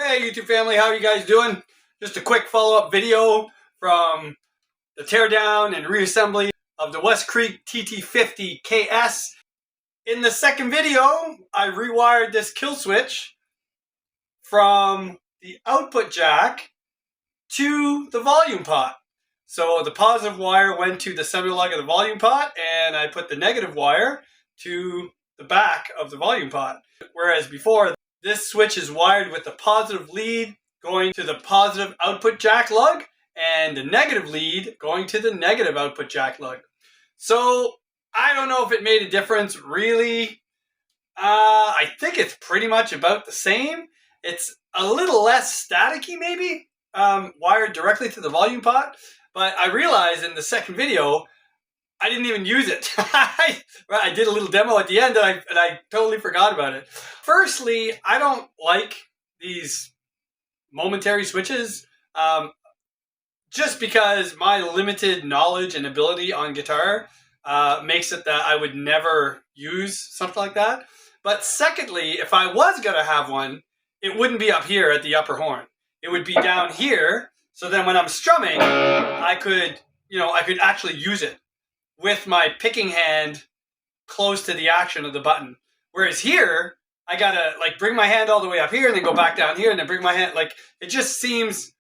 Hey YouTube family, how are you guys doing? Just a quick follow-up video from the teardown and reassembly of the WestCreek TT50 KS. In the second video, I rewired this kill switch from the output jack to the volume pot. So the positive wire went to the center lug of the volume pot, and I put the negative wire to the back of the volume pot. Whereas before, this switch is wired with the positive lead going to the positive output jack lug and the negative lead going to the negative output jack lug. So I don't know if it made a difference really. I think it's pretty much about the same. It's a little less staticky maybe, wired directly to the volume pot. But I realized in the second video, I didn't even use it. I did a little demo at the end and I totally forgot about it. Firstly, I don't like these momentary switches just because my limited knowledge and ability on guitar makes it that I would never use something like that. But secondly, if I was going to have one, it wouldn't be up here at the upper horn. It would be down here. So then when I'm strumming, I could actually use it with my picking hand close to the action of the button. Whereas here, I gotta bring my hand all the way up here and then go back down here and then bring my hand, it just seems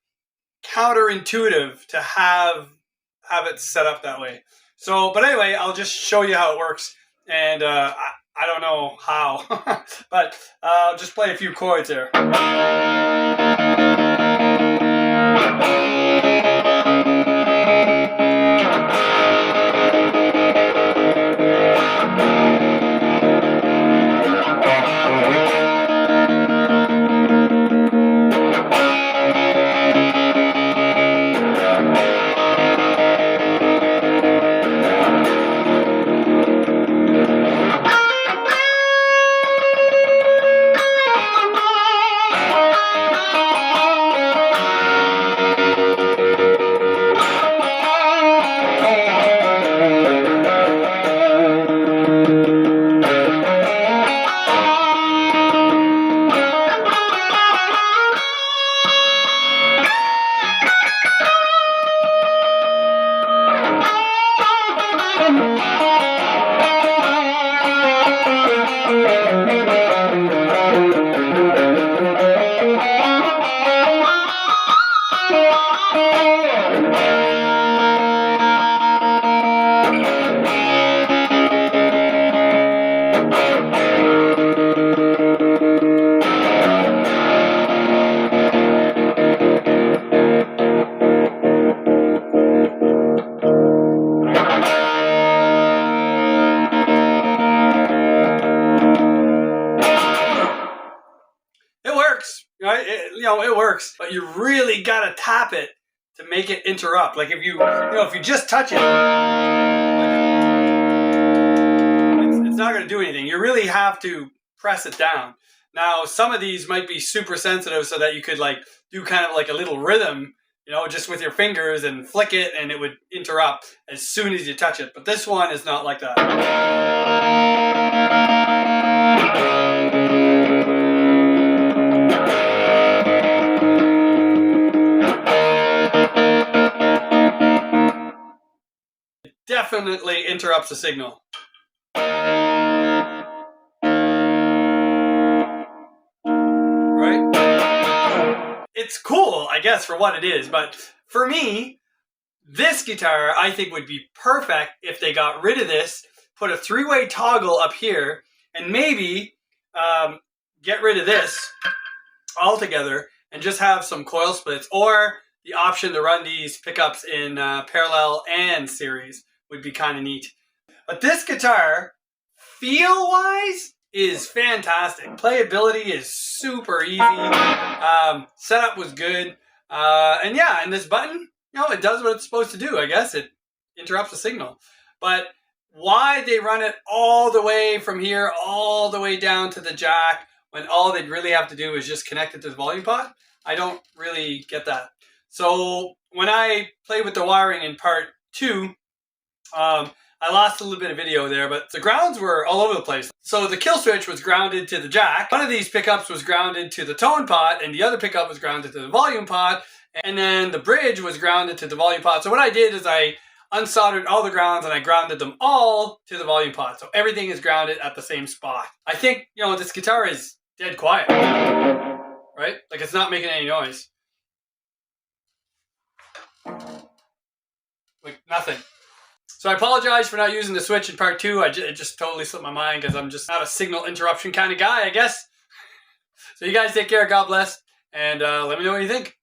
counterintuitive to have it set up that way. So, but anyway, I'll just show you how it works. And I don't know how, but I'll just play a few chords here. Right? It works, but you really gotta tap it to make it interrupt. Like if you just touch it, it's not gonna do anything. You really have to press it down. Now, some of these might be super sensitive so that you could do kind of like a little rhythm, just with your fingers and flick it and it would interrupt as soon as you touch it. But this one is not like that. Definitely interrupts the signal. Right? It's cool, I guess, for what it is, but for me, this guitar I think would be perfect if they got rid of this, put a three-way toggle up here, and maybe get rid of this altogether and just have some coil splits, or the option to run these pickups in parallel and series would be kind of neat. But this guitar, feel-wise, is fantastic. Playability is super easy. Setup was good. And yeah, and this button, it does what it's supposed to do. I guess it interrupts the signal. But why they run it all the way from here, all the way down to the jack, when all they'd really have to do is just connect it to the volume pot, I don't really get that. So when I played with the wiring in part 2, I lost a little bit of video there, but the grounds were all over the place. So the kill switch was grounded to the jack. One of these pickups was grounded to the tone pot, and the other pickup was grounded to the volume pot. And then the bridge was grounded to the volume pot. So what I did is I unsoldered all the grounds and I grounded them all to the volume pot. So everything is grounded at the same spot. I think, you know, this guitar is dead quiet, right? Like it's not making any noise. Like nothing. So I apologize for not using the switch in part 2. It just totally slipped my mind because I'm just not a signal interruption kind of guy, I guess. So you guys take care, God bless, and let me know what you think.